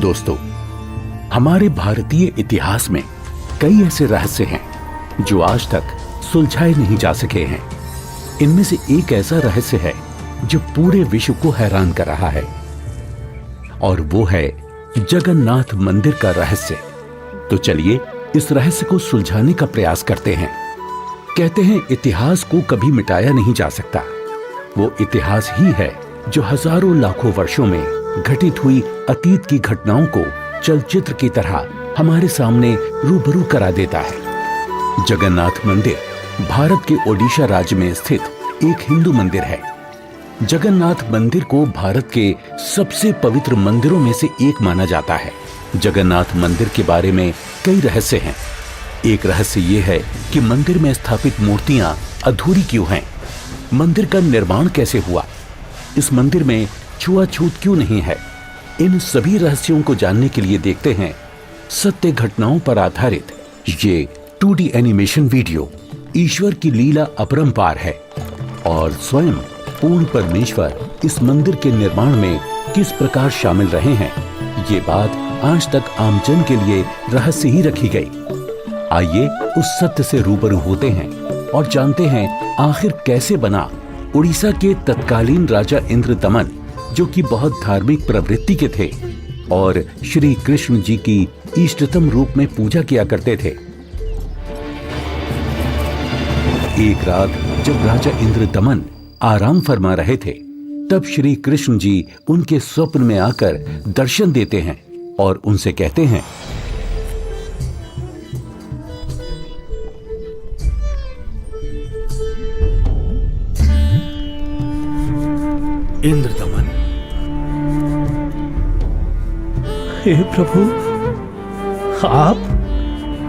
दोस्तों, हमारे भारतीय इतिहास में कई ऐसे रहस्य हैं जो आज तक सुलझाए नहीं जा सके हैं। इनमें से एक ऐसा रहस्य है जो पूरे विश्व को हैरान कर रहा है, और वो है जगन्नाथ मंदिर का रहस्य। तो चलिए इस रहस्य को सुलझाने का प्रयास करते हैं। कहते हैं इतिहास को कभी मिटाया नहीं जा सकता। वो इतिहास ही है जो हजारों लाखों वर्षों में घटित हुई अतीत की घटनाओं को चलचित्र की तरह हमारे सामने रूबरू करा देता है। जगन्नाथ मंदिर भारत के ओडिशा राज्य में स्थित एक हिंदू मंदिर है। जगन्नाथ मंदिर को भारत के सबसे पवित्र मंदिरों में से एक माना जाता है। जगन्नाथ मंदिर के बारे में कई रहस्य हैं। एक रहस्य ये है कि मंदिर में स्थापित मूर्तियां अधूरी क्यों हैं? मंदिर का निर्माण कैसे हुआ? इस मंदिर में छुआछूत क्यों नहीं है? इन सभी रहस्यों को जानने के लिए देखते हैं सत्य घटनाओं पर आधारित ये 2D एनिमेशन वीडियो। ईश्वर की लीला अपरंपार है और स्वयं पूर्ण परमेश्वर इस मंदिर के निर्माण में किस प्रकार शामिल रहे हैं, ये बात आज तक आमजन के लिए रहस्य ही रखी गई। आइए उस सत्य से रूबरू होते हैं और जानते हैं आखिर कैसे बना उड़ीसा के तत्कालीन राजा इंद्रदमन, जो कि बहुत धार्मिक प्रवृत्ति के थे और श्री कृष्ण जी की इष्टतम रूप में पूजा किया करते थे। एक रात जब राजा इंद्रदमन आराम फरमा रहे थे, तब श्री कृष्ण जी उनके स्वप्न में आकर दर्शन देते हैं और उनसे कहते हैं, इंद्रदमन। हे प्रभु, आप?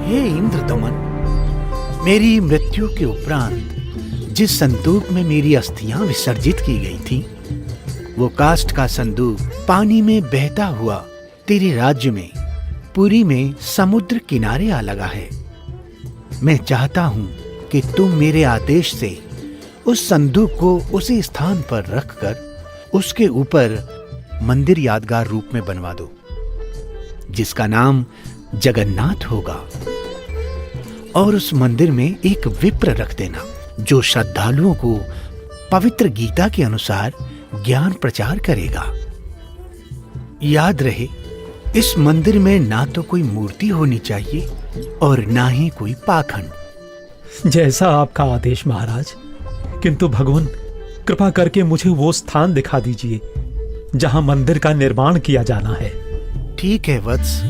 हे इंद्रदमन, मेरी मृत्यु के उपरांत जिस संदूक में मेरी अस्थियां विसर्जित की गई थी, वो काष्ठ का संदूक पानी में बहता हुआ तेरे राज्य में पुरी में समुद्र किनारे आ लगा है। मैं चाहता हूं कि तुम मेरे आदेश से उस संदूक को उसी स्थान पर रखकर उसके ऊपर मंदिर यादगार रूप में बनवा दो, जिसका नाम जगन्नाथ होगा। और उस मंदिर में एक विप्र रख देना जो श्रद्धालुओं को पवित्र गीता के अनुसार ज्ञान प्रचार करेगा। याद रहे, इस मंदिर में ना तो कोई मूर्ति होनी चाहिए और ना ही कोई पाखंड। जैसा आपका आदेश महाराज। किंतु भगवान, कृपा करके मुझे वो स्थान दिखा दीजिए जहां मंदिर का निर्माण किया जाना है। ठीक है वत्स,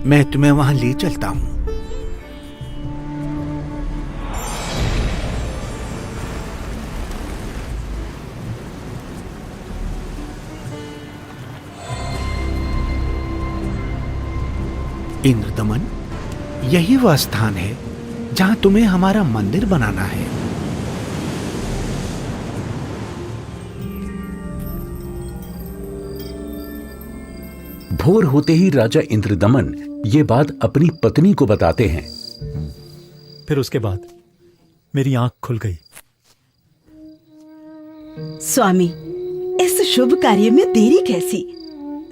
मैं तुम्हें वहां ले चलता हूं। इंद्रदमन, यही वह स्थान है जहां तुम्हें हमारा मंदिर बनाना है। भोर होते ही राजा इंद्रदमन ये बात अपनी पत्नी को बताते हैं। फिर उसके बाद मेरी आंख खुल गई। स्वामी, इस शुभ कार्य में देरी कैसी?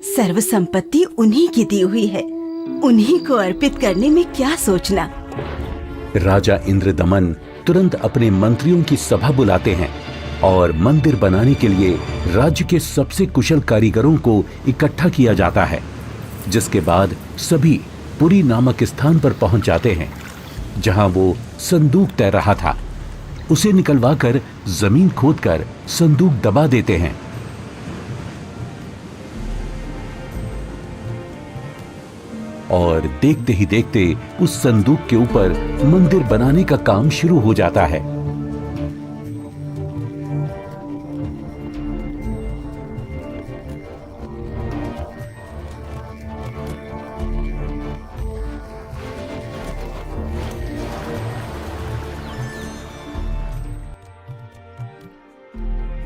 सर्व संपत्ति उन्हीं की दी हुई है, उन्हीं को अर्पित करने में क्या सोचना। राजा इंद्रदमन तुरंत अपने मंत्रियों की सभा बुलाते हैं और मंदिर बनाने के लिए राज्य के सबसे कुशल कारीगरों को इकट्ठा किया जाता है। जिसके बाद सभी पुरी नामक स्थान पर पहुंच जाते हैं जहां वो संदूक तैर रहा था। उसे निकलवाकर जमीन खोदकर संदूक दबा देते हैं। और देखते ही देखते उस संदूक के ऊपर मंदिर बनाने का काम शुरू हो जाता है।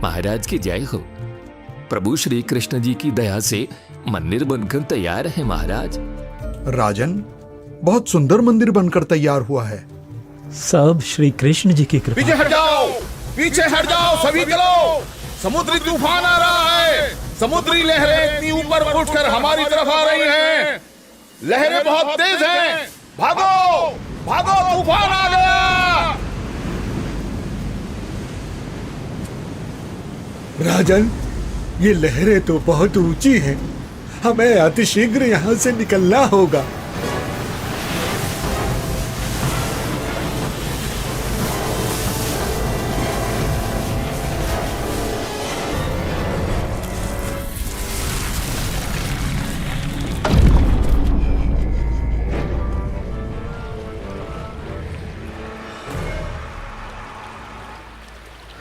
महाराज की जय हो। प्रभु श्री कृष्ण जी की दया से मंदिर बनकर तैयार है महाराज। राजन, बहुत सुंदर मंदिर बनकर तैयार हुआ है। सब श्री कृष्ण जी की कृपा। पीछे हट जाओ, पीछे हट जाओ सभी, चलो, समुद्री तूफान आ रहा है, समुद्री लहरें इतनी ऊपर उठकर हमारी तरफ आ रही हैं। लहरें बहुत तेज हैं। भागो भागो, तूफान आ गया। राजन, ये लहरें तो बहुत ऊंची हैं। हमें अतिशीघ्र यहाँ से निकलना होगा।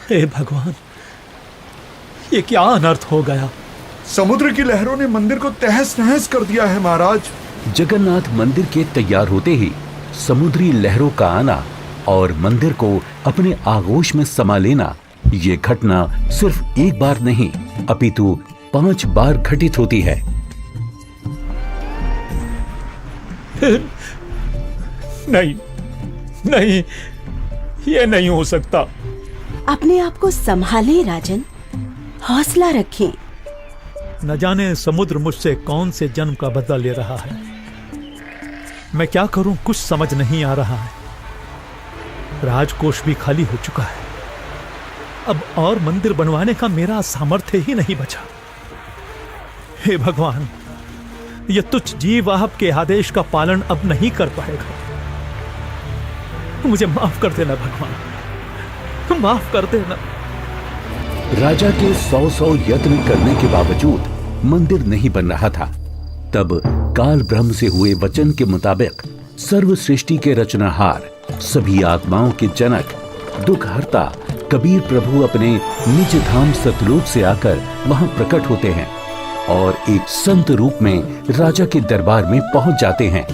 हे भगवान, ये क्या अनर्थ हो गया। समुद्र की लहरों ने मंदिर को तहस नहस कर दिया है महाराज। जगन्नाथ मंदिर के तैयार होते ही समुद्री लहरों का आना और मंदिर को अपने आगोश में समा लेना, ये घटना सिर्फ एक बार नहीं अपितु 5 बार घटित होती है। नहीं नहीं, ये नहीं हो सकता। अपने आप को संभालें राजन, हौसला रखें। न जाने समुद्र मुझसे कौन से जन्म का बदला ले रहा है। मैं क्या करूं, कुछ समझ नहीं आ रहा है। राजकोष भी खाली हो चुका है। अब और मंदिर बनवाने का मेरा सामर्थ्य ही नहीं बचा। हे भगवान, यह तुच्छ जीव आपके आदेश का पालन अब नहीं कर पाएगा। मुझे माफ कर देना भगवान, माफ कर देना। राजा के 100 यत्न करने के बावजूद मंदिर नहीं बन रहा था। तब काल ब्रह्म से हुए वचन के मुताबिक सर्व सृष्टि के रचनाहार, सभी आत्माओं के जनक, दुखहर्ता कबीर प्रभु अपने निज धाम सतलोक से आकर वहां प्रकट होते हैं और एक संत रूप में राजा के दरबार में पहुंच जाते हैं।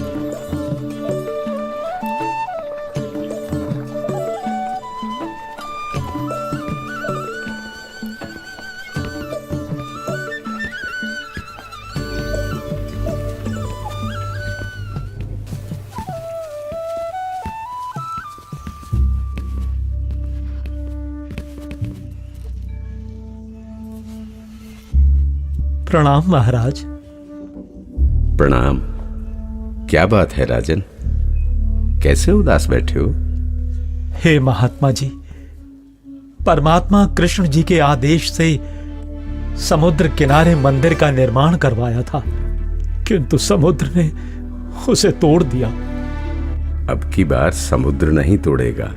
प्रणाम महाराज। प्रणाम। क्या बात है राजन, कैसे उदास बैठे हो? हे महात्मा जी, परमात्मा कृष्ण जी के आदेश से समुद्र किनारे मंदिर का निर्माण करवाया था, किंतु समुद्र ने उसे तोड़ दिया। अब की बार समुद्र नहीं तोड़ेगा,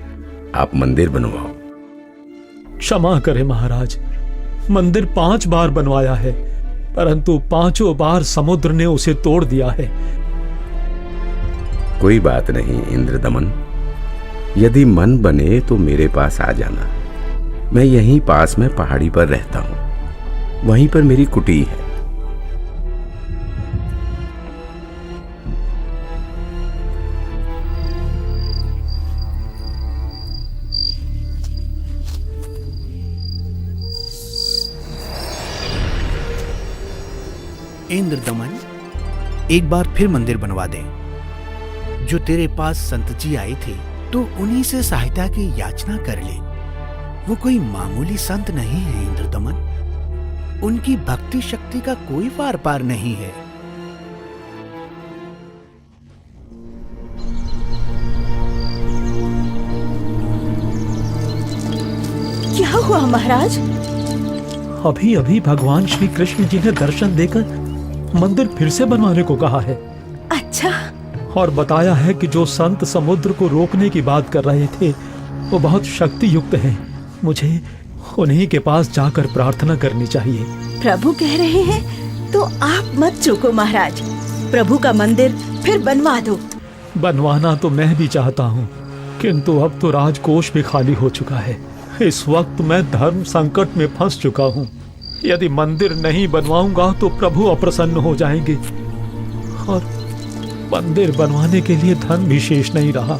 आप मंदिर बनवाओ। क्षमा करें महाराज, मंदिर 5 बार बनवाया है, परंतु 5 बार समुद्र ने उसे तोड़ दिया है। कोई बात नहीं इंद्रदमन, यदि मन बने तो मेरे पास आ जाना। मैं यहीं पास में पहाड़ी पर रहता हूं, वहीं पर मेरी कुटी है। इंद्रदमन, एक बार फिर मंदिर बनवा दे। जो तेरे पास संत जी आए थे तो उन्हीं से सहायता की याचना कर ले। वो कोई मामूली संत नहीं है इंद्रदमन, उनकी भक्ति शक्ति का कोई पार पार नहीं है। क्या हुआ महाराज? अभी अभी भगवान श्री कृष्ण जी ने दर्शन देकर मंदिर फिर से बनवाने को कहा है। अच्छा। और बताया है कि जो संत समुद्र को रोकने की बात कर रहे थे वो बहुत शक्ति युक्त हैं। मुझे उन्हीं के पास जाकर प्रार्थना करनी चाहिए। प्रभु कह रहे हैं तो आप मत चूको महाराज, प्रभु का मंदिर फिर बनवा दो। बनवाना तो मैं भी चाहता हूँ, किंतु अब तो राजकोष भी खाली हो चुका है। इस वक्त मैं धर्म संकट में फंस चुका हूँ। यदि मंदिर नहीं बनवाऊंगा तो प्रभु अप्रसन्न हो जाएंगे और मंदिर बनवाने के लिए धन भी शेष नहीं रहा।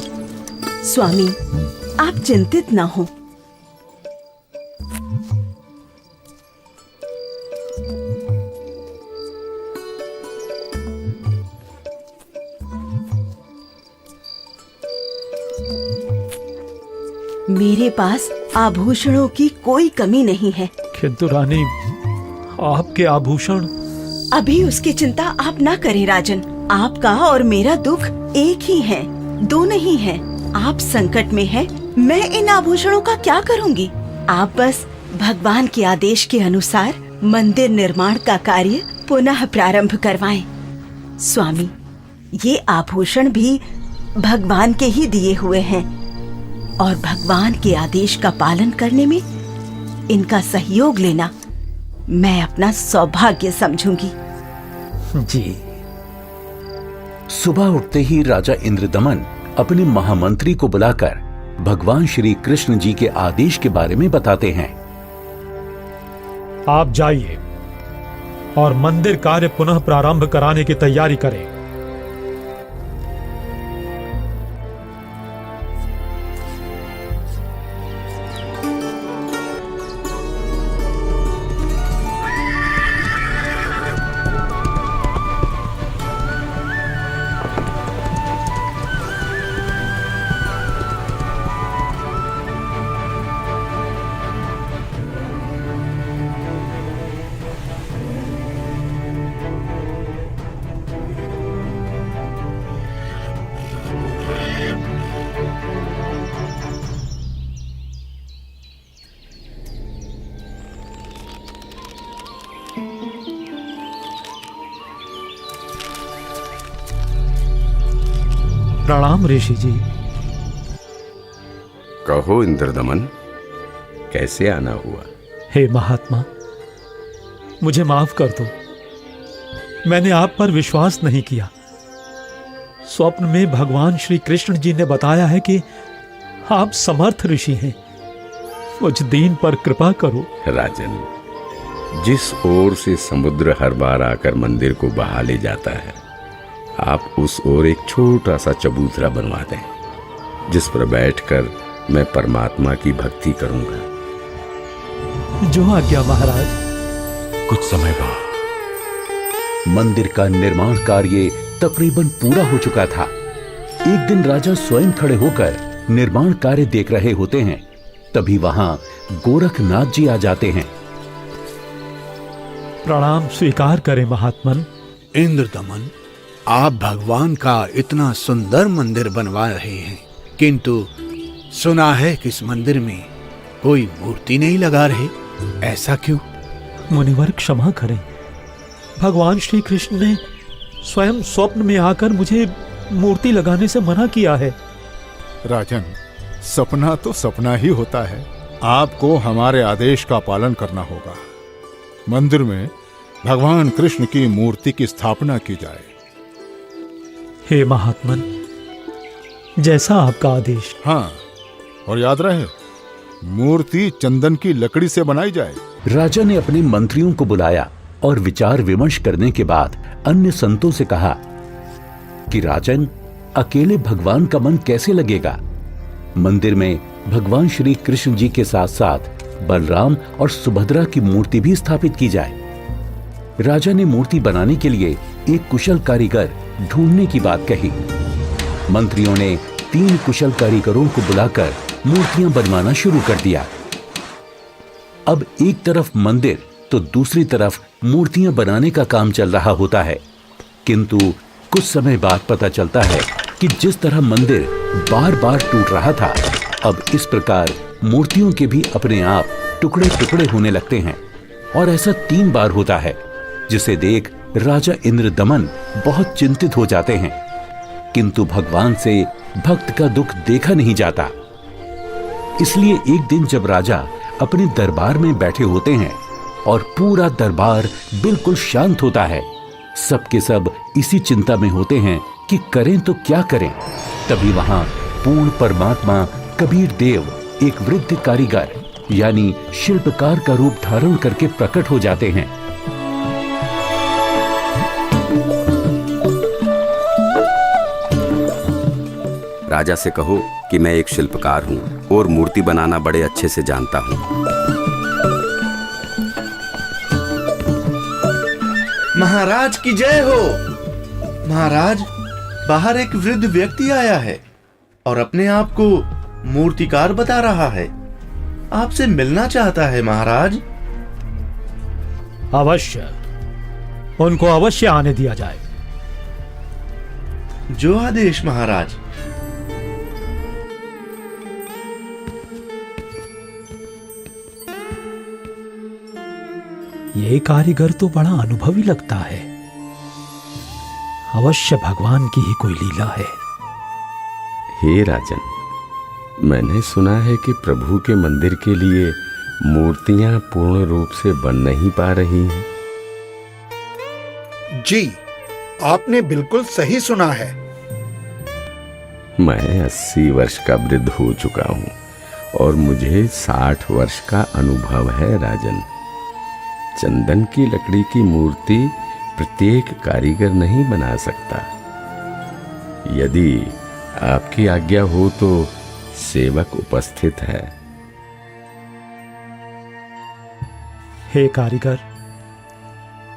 स्वामी, आप चिंतित ना हो। मेरे पास आभूषणों की कोई कमी नहीं है। किंतु रानी, आपके आभूषण। अभी उसकी चिंता आप ना करें राजन। आपका और मेरा दुख एक ही है, दो नहीं है। आप संकट में हैं, मैं इन आभूषणों का क्या करूंगी? आप बस भगवान के आदेश के अनुसार मंदिर निर्माण का कार्य पुनः प्रारंभ करवाएं। स्वामी, ये आभूषण भी भगवान के ही दिए हुए हैं और भगवान के आदेश का पालन करने में इनका सहयोग लेना मैं अपना सौभाग्य समझूंगी। जी। सुबह उठते ही राजा इंद्रदमन अपने महामंत्री को बुलाकर भगवान श्री कृष्ण जी के आदेश के बारे में बताते हैं। आप जाइए और मंदिर कार्य पुनः प्रारंभ कराने की तैयारी करें। प्रणाम ऋषि जी। कहो इंद्रदमन, कैसे आना हुआ? हे महात्मा, मुझे माफ कर दो। मैंने आप पर विश्वास नहीं किया। स्वप्न में भगवान श्री कृष्ण जी ने बताया है कि आप समर्थ ऋषि हैं। मुझ दीन पर कृपा करो। राजन, जिस ओर से समुद्र हर बार आकर मंदिर को बहा ले जाता है, आप उस ओर एक छोटा सा चबूतरा बनवा दें, जिस पर बैठकर मैं परमात्मा की भक्ति करूंगा। जो आज्ञा महाराज। कुछ समय बाद मंदिर का निर्माण कार्य तकरीबन पूरा हो चुका था। एक दिन राजा स्वयं खड़े होकर निर्माण कार्य देख रहे होते हैं। तभी वहां गोरखनाथ जी आ जाते हैं। प्रणाम स्वीकार करें महात्मन। इंद्रदमन, आप भगवान का इतना सुंदर मंदिर बनवा रहे हैं, किंतु सुना है कि इस मंदिर में कोई मूर्ति नहीं लगा रहे। ऐसा क्यों? मुनिवर क्षमा करें। भगवान श्री कृष्ण ने स्वयं स्वप्न में आकर मुझे मूर्ति लगाने से मना किया है। राजन, सपना तो सपना ही होता है। आपको हमारे आदेश का पालन करना होगा। मंदिर में भगवान कृष्ण की मूर्ति की स्थापना की जाए। हे महात्मन, जैसा आपका आदेश। हाँ, और याद रहे, मूर्ति चंदन की लकड़ी से बनाई जाए। राजा ने अपने मंत्रियों को बुलाया और विचार विमर्श करने के बाद अन्य संतों से कहा कि राजन, अकेले भगवान का मन कैसे लगेगा? मंदिर में भगवान श्री कृष्ण जी के साथ साथ बलराम और सुभद्रा की मूर्ति भी स्थापित की जाए। राजा ने मूर्ति बनाने के लिए एक कुशल कारीगर ढूंढने की बात कही। मंत्रियों ने 3 कुशल कारीगरों को बुलाकर मूर्तियां बनवाना शुरू कर दिया। अब एक तरफ मंदिर तो दूसरी तरफ मूर्तियां बनाने का काम चल रहा होता है, किंतु कुछ समय बाद पता चलता है कि जिस तरह मंदिर बार बार टूट रहा था, अब इस प्रकार मूर्तियों के भी अपने आप टुकड़े टुकड़े होने लगते हैं। और ऐसा 3 बार होता है, जिसे देख राजा इंद्रदमन बहुत चिंतित हो जाते हैं। किंतु भगवान से भक्त का दुख देखा नहीं जाता। इसलिए एक दिन जब राजा अपने दरबार में बैठे होते हैं और पूरा दरबार बिल्कुल शांत होता है, सबके सब इसी चिंता में होते हैं कि करें तो क्या करें। तभी वहां पूर्ण परमात्मा कबीर देव एक वृद्ध कारीगर यानी शिल्पकार का रूप धारण करके प्रकट हो जाते हैं। राजा से कहो कि मैं एक शिल्पकार हूँ और मूर्ति बनाना बड़े अच्छे से जानता हूँ। महाराज की जय हो। महाराज, बाहर एक वृद्ध व्यक्ति आया है और अपने आप को मूर्तिकार बता रहा है। आपसे मिलना चाहता है महाराज। अवश्य, उनको अवश्य आने दिया जाए। जो आदेश महाराज। ये कारीगर तो बड़ा अनुभवी लगता है। अवश्य भगवान की ही कोई लीला है। हे राजन, मैंने सुना है कि प्रभु के मंदिर के लिए मूर्तियां पूर्ण रूप से बन नहीं पा रही हैं। जी, आपने बिल्कुल सही सुना है। मैं 80 वर्ष का वृद्ध हो चुका हूं और मुझे 60 वर्ष का अनुभव है राजन। चंदन की लकड़ी की मूर्ति प्रत्येक कारीगर नहीं बना सकता। यदि आपकी आज्ञा हो तो सेवक उपस्थित है। हे कारीगर,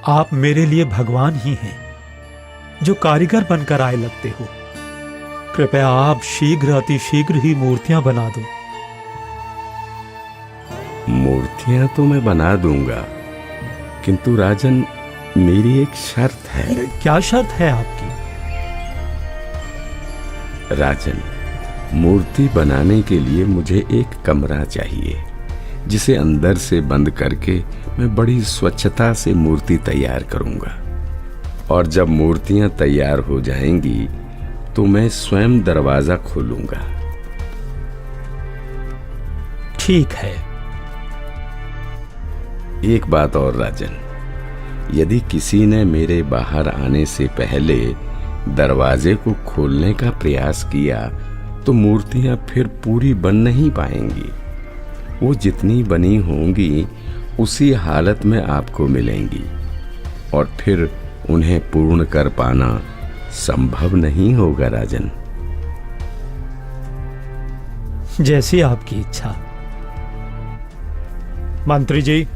आप मेरे लिए भगवान ही हैं, जो कारीगर बनकर आए लगते हो। कृपया आप शीघ्र, अति शीघ्र ही मूर्तियां बना दो। मूर्तियां तो मैं बना दूंगा, किंतु राजन, मेरी एक शर्त है। क्या शर्त है आपकी? राजन, मूर्ति बनाने के लिए मुझे एक कमरा चाहिए, जिसे अंदर से बंद करके मैं बड़ी स्वच्छता से मूर्ति तैयार करूंगा। और जब मूर्तियां तैयार हो जाएंगी तो मैं स्वयं दरवाजा खोलूंगा। ठीक है। एक बात और राजन, यदि किसी ने मेरे बाहर आने से पहले दरवाजे को खोलने का प्रयास किया तो मूर्तियां फिर पूरी बन नहीं पाएंगी। वो जितनी बनी होंगी उसी हालत में आपको मिलेंगी और फिर उन्हें पूर्ण कर पाना संभव नहीं होगा राजन। जैसी आपकी इच्छा। मंत्री जी,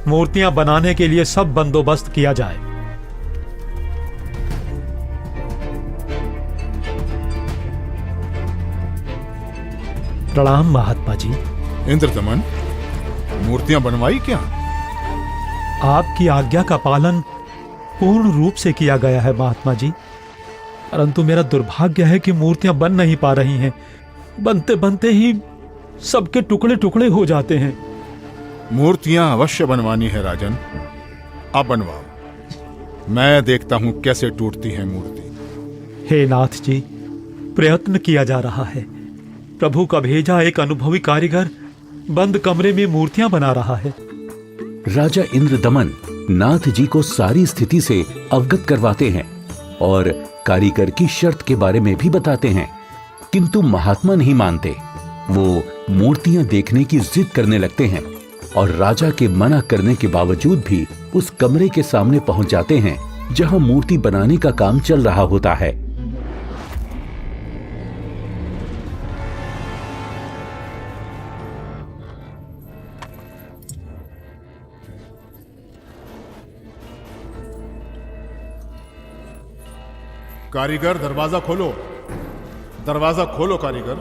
मूर्तियां बनाने के लिए सब बंदोबस्त किया जाए। प्रणाम महात्मा जी। इंद्रदमन, मूर्तियां बनवाई क्या? आपकी आज्ञा का पालन पूर्ण रूप से किया गया है महात्मा जी, परंतु मेरा दुर्भाग्य है कि मूर्तियां बन नहीं पा रही हैं। बनते बनते ही सबके टुकड़े टुकड़े हो जाते हैं। मूर्तियां अवश्य बनवानी है राजन, आप बनवाओ। मैं देखता हूं कैसे टूटती है मूर्ति। हे नाथ जी, प्रयत्न किया जा रहा है। प्रभु का भेजा एक अनुभवी कारीगर बंद कमरे में मूर्तियां बना रहा है। राजा इंद्रदमन नाथ जी को सारी स्थिति से अवगत करवाते हैं और कारीगर की शर्त के बारे में भी बताते हैं, किंतु महात्मा नहीं मानते। वो मूर्तियां देखने की जिद करने लगते हैं और राजा के मना करने के बावजूद भी उस कमरे के सामने पहुंच जाते हैं जहां मूर्ति बनाने का काम चल रहा होता है। कारीगर, दरवाजा खोलो। दरवाजा खोलो कारीगर।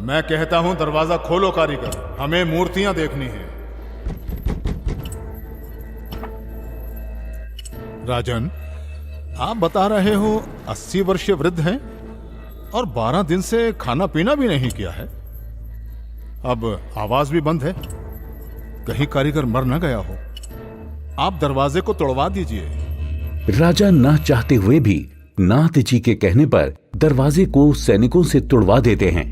मैं कहता हूं दरवाजा खोलो कारीगर, हमें मूर्तियां देखनी हैं। राजन, आप बता रहे हो 80 वर्षीय वृद्ध हैं और 12 दिन से खाना पीना भी नहीं किया है। अब आवाज भी बंद है, कहीं कारीगर मर न गया हो। आप दरवाजे को तोड़वा दीजिए। राजा ना चाहते हुए भी नाथ जी के कहने पर दरवाजे को सैनिकों से तुड़वा देते हैं।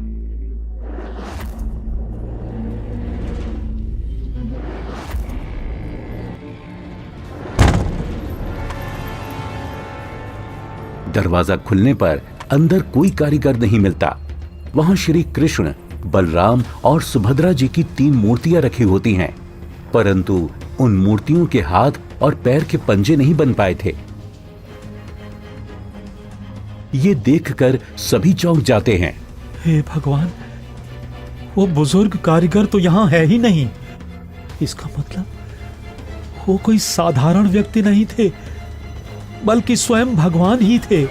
दरवाजा खुलने पर अंदर कोई कारीगर नहीं मिलता। वहां श्री कृष्ण, बलराम और सुभद्रा जी की 3 मूर्तियां रखी होती हैं, परंतु उन मूर्तियों के हाथ और पैर के पंजे नहीं बन पाए थे। ये देखकर सभी चौंक जाते हैं। हे भगवान, वो बुजुर्ग कारीगर तो यहां है ही नहीं। इसका मतलब वो कोई साधारण व्यक्ति नहीं थे, बल्कि स्वयं भगवान ही थे।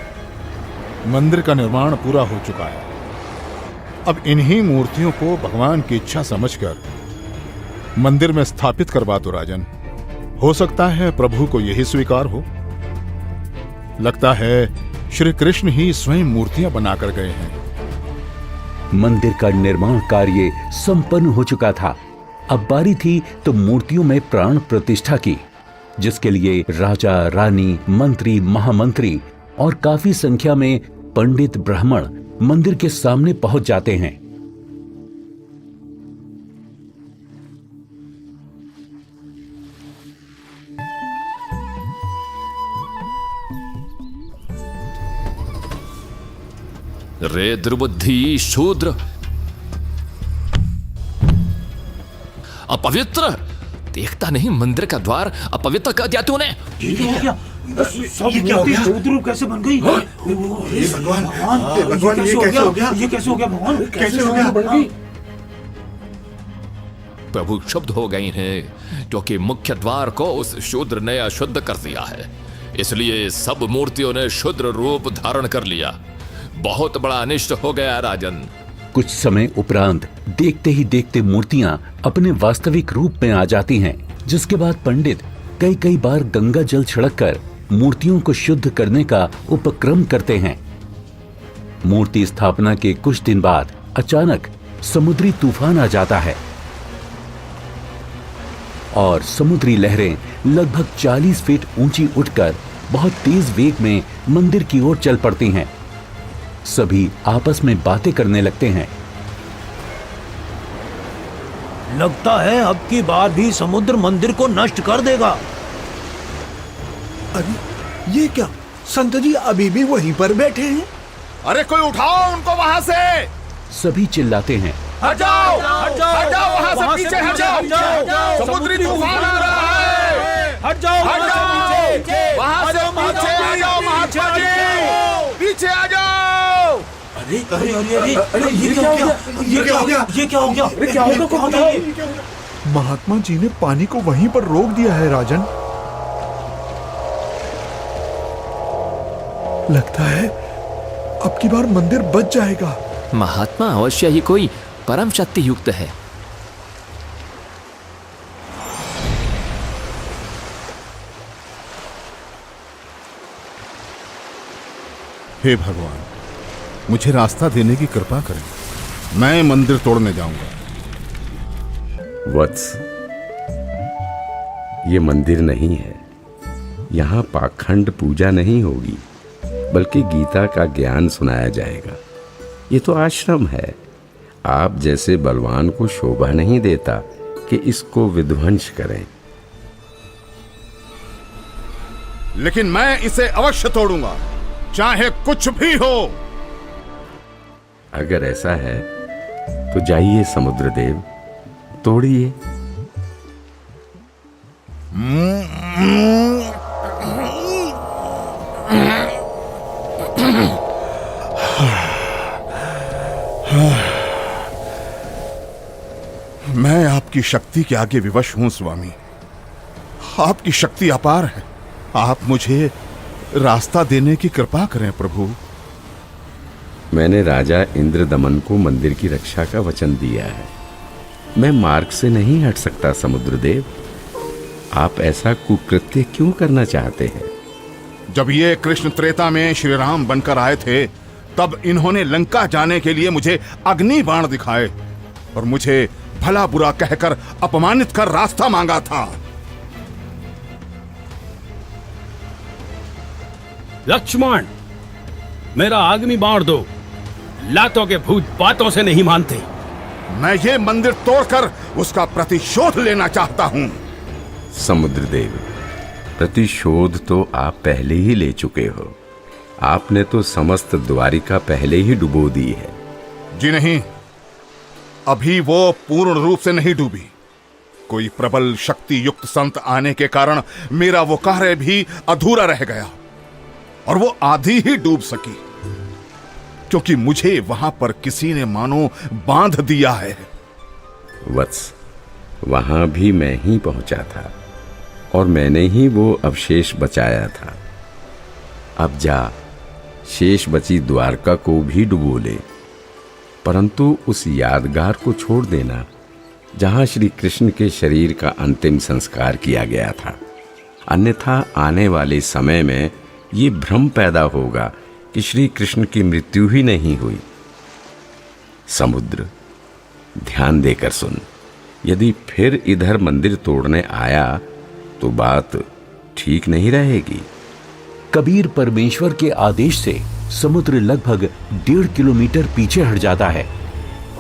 मंदिर का निर्माण पूरा हो चुका है। अब इन्हीं मूर्तियों को भगवान की इच्छा समझकर मंदिर में स्थापित करवा दो राजन। हो सकता है प्रभु को यही स्वीकार हो। लगता है श्री कृष्ण ही स्वयं मूर्तियां बनाकर गए हैं। मंदिर का निर्माण कार्य संपन्न हो चुका था। अब बारी थी तो मूर्तियों में प्राण प्रतिष्ठा की, जिसके लिए राजा, रानी, मंत्री, महामंत्री और काफी संख्या में पंडित ब्राह्मण मंदिर के सामने पहुंच जाते हैं। रे दुर्बुद्धि शूद्र, अपवित्र! देखता नहीं मंदिर का द्वार अपवित्र कर दिया तूने। ये क्या हो गया? शूद्र कैसे बन गई? भगवान, ये कैसे हो गया? ये कैसे हो गया भगवान? कैसे हो गया? प्रभु क्षुब्ध हो गई हैं क्योंकि मुख्य द्वार को उस शूद्र ने अशुद्ध कर दिया है, इसलिए सब मूर्तियों ने शूद्र रूप धारण कर लिया। बहुत बड़ा अनिष्ट हो गया राजन। कुछ समय उपरांत देखते ही देखते मूर्तियां अपने वास्तविक रूप में आ जाती हैं, जिसके बाद पंडित कई बार गंगा जल छिड़ककर मूर्तियों को शुद्ध करने का उपक्रम करते हैं। मूर्ति स्थापना के कुछ दिन बाद अचानक समुद्री तूफान आ जाता है और समुद्री लहरें लगभग 40 फीट ऊंची उठकर बहुत तेज वेग में मंदिर की ओर चल पड़ती हैं। सभी आपस में बातें करने लगते हैं। लगता है अब की बार भी समुद्र मंदिर को नष्ट कर देगा। अरे ये क्या? संत जी अभी भी वहीं पर बैठे हैं। अरे कोई उठाओ उनको वहां से। सभी चिल्लाते हैं, हट जाओ, हट जाओ, हट जाओ, वहां से पीछे हट जाओ, समुद्री तूफान आ रहा है। हट जाओ, हट जाओ, वहां से पीछे आ जाओ, महात्मा जी, पीछे आ जाओ। अरे अरे अरे अरे अरे ये क्या हो गया? ये क्या हो गया? ये क्या हो गया? अरे क्या हो गया? महात्मा जी ने पानी को वहीं पर रोक दिया है राजन। लगता है अब की बार मंदिर बच जाएगा। महात्मा अवश्य ही कोई परम शक्ति युक्त है। हे भगवान, मुझे रास्ता देने की कृपा करें। मैं मंदिर तोड़ने जाऊंगा। वत्स, ये मंदिर नहीं है। यहाँ पाखंड पूजा नहीं होगी, बल्कि गीता का ज्ञान सुनाया जाएगा। ये तो आश्रम है। आप जैसे बलवान को शोभा नहीं देता कि इसको विध्वंस करें। लेकिन मैं इसे अवश्य तोड़ूंगा, चाहे कुछ भी हो। अगर ऐसा है तो जाइए समुद्रदेव, तोड़िए। मैं आपकी शक्ति के आगे विवश हूं स्वामी। आपकी शक्ति अपार है। आप मुझे रास्ता देने की कृपा करें प्रभु। मैंने राजा इंद्रदमन को मंदिर की रक्षा का वचन दिया है। मैं मार्ग से नहीं हट सकता समुद्रदेव। आप ऐसा कुकृत्य क्यों करना चाहते हैं? जब ये कृष्ण त्रेता में श्री राम बनकर आए थे, तब इन्होंने लंका जाने के लिए मुझे अग्नि बाण दिखाए और मुझे भला बुरा कहकर अपमानित कर रास्ता मांगा था। लक्ष्मण, मेरा अग्नि बाण दो। लातों के भूत बातों से नहीं मानते। मैं ये मंदिर तोड़कर उसका प्रतिशोध लेना चाहता हूं। समुद्रदेव, प्रतिशोध तो आप पहले ही ले चुके हो। आपने तो समस्त द्वारिका पहले ही डुबो दी है। जी नहीं, अभी वो पूर्ण रूप से नहीं डूबी। कोई प्रबल शक्ति युक्त संत आने के कारण मेरा वो कार्य भी अधूरा रह गया और वो आधी ही डूब सकी, क्योंकि मुझे वहां पर किसी ने मानो बांध दिया है। वत्स, वहां भी मैं ही पहुंचा था और मैंने ही वो अवशेष बचाया था। अब जा, शेष बची द्वारका को भी डुबो ले, परंतु उस यादगार को छोड़ देना जहां श्री कृष्ण के शरीर का अंतिम संस्कार किया गया था। अन्यथा आने वाले समय में ये भ्रम पैदा होगा कि श्री कृष्ण की मृत्यु ही नहीं हुई। समुद्र, ध्यान देकर सुन। यदि फिर इधर मंदिर तोड़ने आया तो बात ठीक नहीं रहेगी। कबीर परमेश्वर के आदेश से समुद्र लगभग 1.5 किलोमीटर पीछे हट जाता है,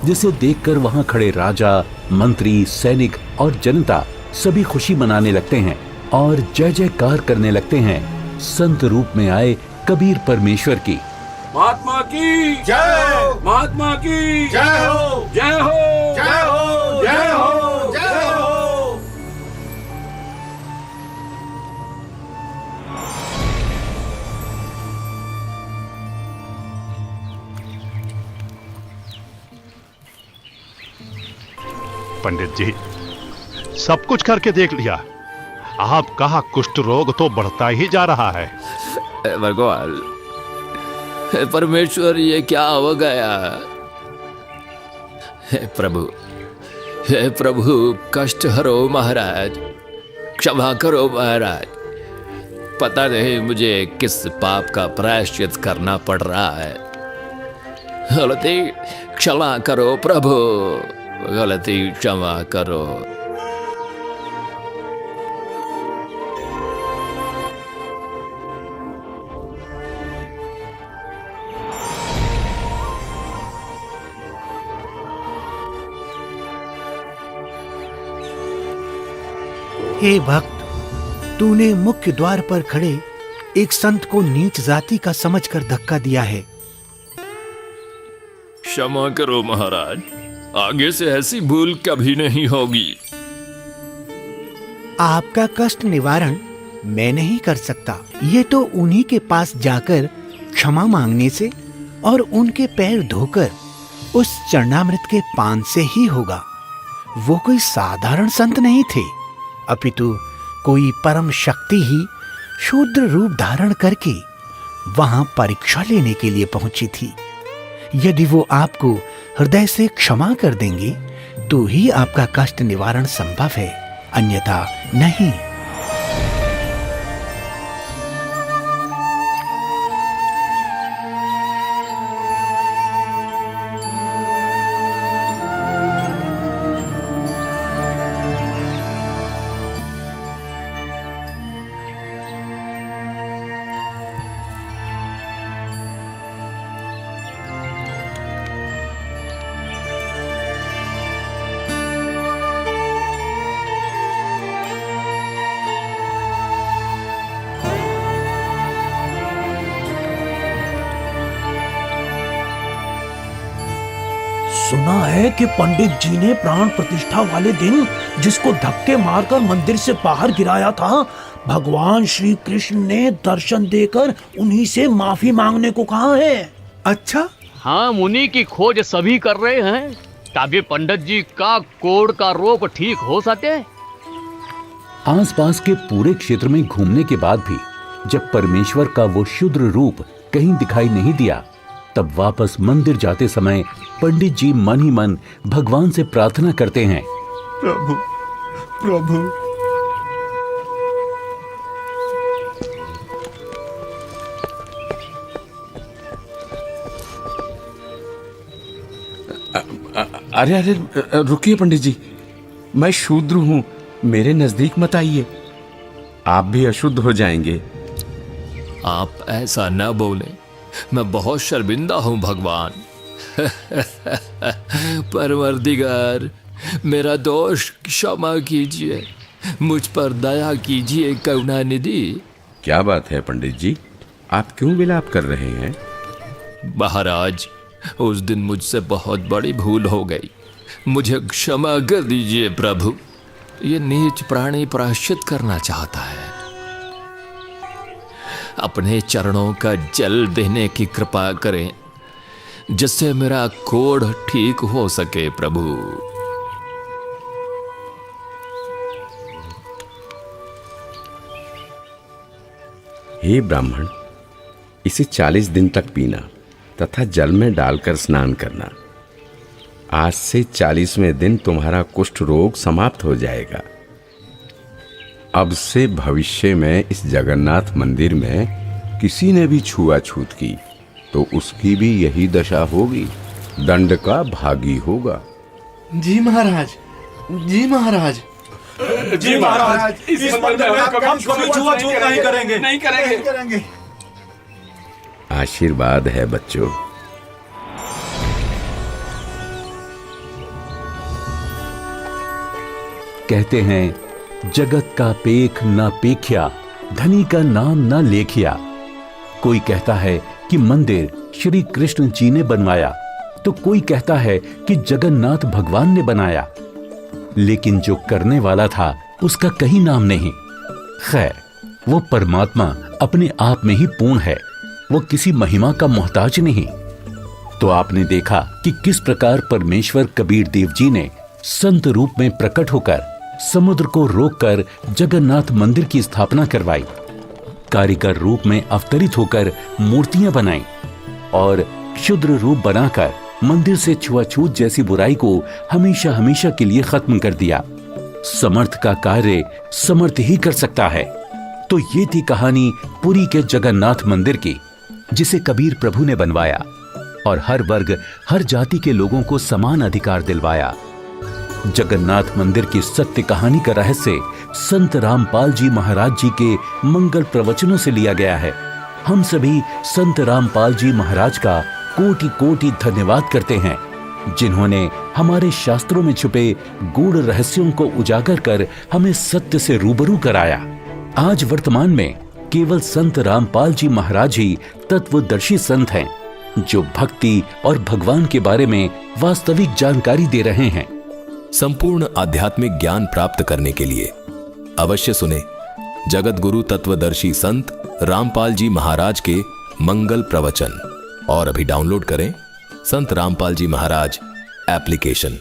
जिसे देखकर वहां खड़े राजा, मंत्री, सैनिक और जनता सभी खुशी मनाने लगते हैं और जय जयकार करने लगते हैं संत रूप में आए कबीर परमेश्वर की। महात्मा की जय, महात्मा की जय हो, जय हो, जय हो, जय हो, जय हो। पंडित जी, सब कुछ करके देख लिया। आपका कुष्ठ रोग तो बढ़ता ही जा रहा है। भगवान, हे परमेश्वर, ये क्या हो गया? हे प्रभु, कष्ट हरो महाराज, क्षमा करो महाराज। पता नहीं मुझे किस पाप का प्रायश्चित करना पड़ रहा है। गलती क्षमा करो प्रभु, गलती क्षमा करो। हे भक्त, तूने मुख्य द्वार पर खड़े एक संत को नीच जाति का समझकर धक्का दिया है। क्षमा करो महाराज, आगे से ऐसी भूल कभी नहीं होगी। आपका कष्ट निवारण मैं नहीं कर सकता। ये तो उन्हीं के पास जाकर क्षमा मांगने से और उनके पैर धोकर उस चरणामृत के पान से ही होगा। वो कोई साधारण संत नहीं थे, अपितु कोई परम शक्ति ही शूद्र रूप धारण करके वहां परीक्षा लेने के लिए पहुंची थी। यदि वो आपको हृदय से क्षमा कर देंगे तो ही आपका कष्ट निवारण संभव है, अन्यथा नहीं। सुना है कि पंडित जी ने प्राण प्रतिष्ठा वाले दिन जिसको धक्के मारकर मंदिर से बाहर गिराया था, भगवान श्री कृष्ण ने दर्शन देकर उन्हीं से माफी मांगने को कहा है। अच्छा? हाँ, मुनि की खोज सभी कर रहे हैं ताकि पंडित जी का कोढ़ का रोग ठीक हो सके। आसपास के पूरे क्षेत्र में घूमने के बाद भी जब परमेश्वर का वो शुद्र रूप कहीं दिखाई नहीं दिया, तब वापस मंदिर जाते समय पंडित जी मन ही मन भगवान से प्रार्थना करते हैं, प्रभु, प्रभु, अरे रुकिए पंडित जी, मैं शूद्र हूं, मेरे नजदीक मत आइए, आप भी अशुद्ध हो जाएंगे। आप ऐसा न बोले, मैं बहुत शर्मिंदा हूं भगवान। परवरदिगार, मेरा दोष क्षमा कीजिए, मुझ पर दया कीजिए करुणानिधि। क्या बात है पंडित जी, आप क्यों विलाप कर रहे हैं? महाराज, उस दिन मुझसे बहुत बड़ी भूल हो गई, मुझे क्षमा कर दीजिए प्रभु। ये नीच प्राणी प्रायश्चित करना चाहता है, अपने चरणों का जल देने की कृपा करें जिससे मेरा कोढ़ ठीक हो सके प्रभु। हे ब्राह्मण, इसे 40 दिन तक पीना तथा जल में डालकर स्नान करना। आज से 40वें दिन तुम्हारा कुष्ठ रोग समाप्त हो जाएगा। अब से भविष्य में इस जगन्नाथ मंदिर में किसी ने भी छुआछूत की तो उसकी भी यही दशा होगी, दंड का भागी होगा। जी महाराज, जी महाराज। जी महाराज, इस मंदिर में हम कभी छुआछूत नहीं करेंगे, नहीं करेंगे। आशीर्वाद है बच्चों। कहते हैं जगत का पेख ना पेख्या, धनी का नाम ना लेखिया। कोई कहता है कि मंदिर श्री कृष्ण जी ने बनवाया, तो कोई कहता है कि जगन्नाथ भगवान ने बनाया, लेकिन जो करने वाला था उसका कहीं नाम नहीं। खैर, वो परमात्मा अपने आप में ही पूर्ण है, वो किसी महिमा का मोहताज नहीं। तो आपने देखा कि किस प्रकार परमेश्वर कबीर देव जी ने संत रूप में प्रकट होकर समुद्र को रोककर जगन्नाथ मंदिर की स्थापना करवाई, कारीगर रूप में अवतरित होकर मूर्तियां बनाई और क्षुद्र रूप बनाकर मंदिर से छुआछूत जैसी बुराई को हमेशा हमेशा के लिए खत्म कर दिया। समर्थ का कार्य समर्थ ही कर सकता है। तो ये थी कहानी पुरी के जगन्नाथ मंदिर की, जिसे कबीर प्रभु ने बनवाया और हर वर्ग हर जाति के लोगों को समान अधिकार दिलवाया। जगन्नाथ मंदिर की सत्य कहानी का रहस्य संत रामपाल जी महाराज जी के मंगल प्रवचनों से लिया गया है। हम सभी संत रामपाल जी महाराज का कोटि कोटि धन्यवाद करते हैं, जिन्होंने हमारे शास्त्रों में छुपे गूढ़ रहस्यों को उजागर कर हमें सत्य से रूबरू कराया। आज वर्तमान में केवल संत रामपाल जी महाराज ही तत्वदर्शी संत हैं, जो भक्ति और भगवान के बारे में वास्तविक जानकारी दे रहे हैं। संपूर्ण आध्यात्मिक ज्ञान प्राप्त करने के लिए अवश्य सुने जगत गुरु तत्वदर्शी संत रामपाल जी महाराज के मंगल प्रवचन और अभी डाउनलोड करें संत रामपाल जी महाराज एप्लीकेशन।